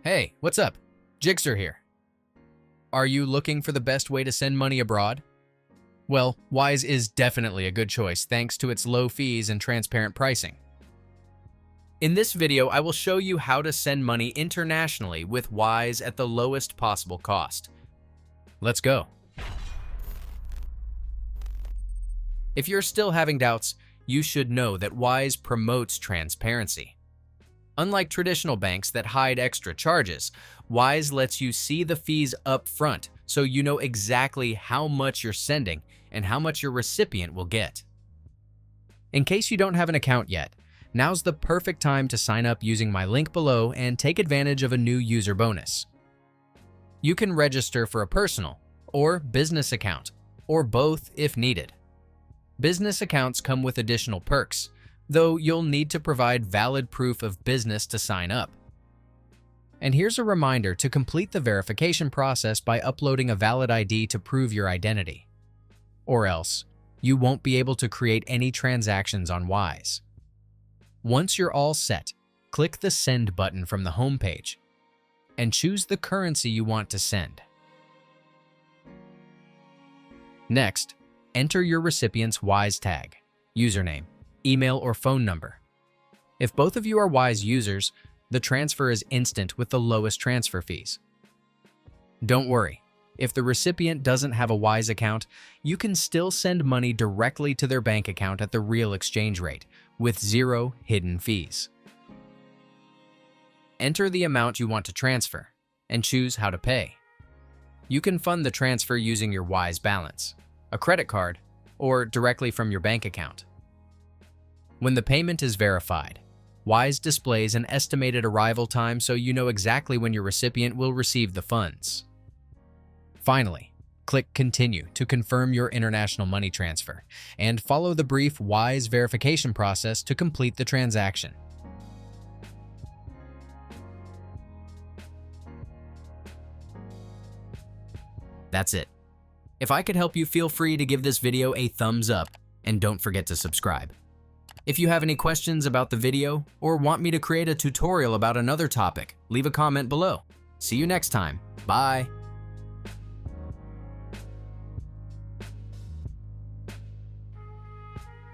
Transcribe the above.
Hey, what's up? Jigxor here. Are you looking for the best way to send money abroad? Well, Wise is definitely a good choice thanks to its low fees and transparent pricing. In this video, I will show you how to send money internationally with Wise at the lowest possible cost. Let's go. If you're still having doubts, you should know that Wise promotes transparency. Unlike traditional banks that hide extra charges, Wise lets you see the fees up front so you know exactly how much you're sending and how much your recipient will get. In case you don't have an account yet, now's the perfect time to sign up using my link below and take advantage of a new user bonus. You can register for a personal or business account, or both if needed. Business accounts come with additional perks, though you'll need to provide valid proof of business to sign up. And here's a reminder to complete the verification process by uploading a valid ID to prove your identity. Or else, you won't be able to create any transactions on Wise. Once you're all set, click the Send button from the home page and choose the currency you want to send. Next, enter your recipient's Wise tag, username, email, or phone number. If both of you are Wise users, the transfer is instant with the lowest transfer fees. Don't worry, if the recipient doesn't have a Wise account, you can still send money directly to their bank account at the real exchange rate, with zero hidden fees. Enter the amount you want to transfer and choose how to pay. You can fund the transfer using your Wise balance, a credit card, or directly from your bank account. When the payment is verified, Wise displays an estimated arrival time so you know exactly when your recipient will receive the funds. Finally, click Continue to confirm your international money transfer and follow the brief Wise verification process to complete the transaction. That's it. If I could help you, feel free to give this video a thumbs up and don't forget to subscribe. If you have any questions about the video or want me to create a tutorial about another topic, leave a comment below. See you next time. Bye.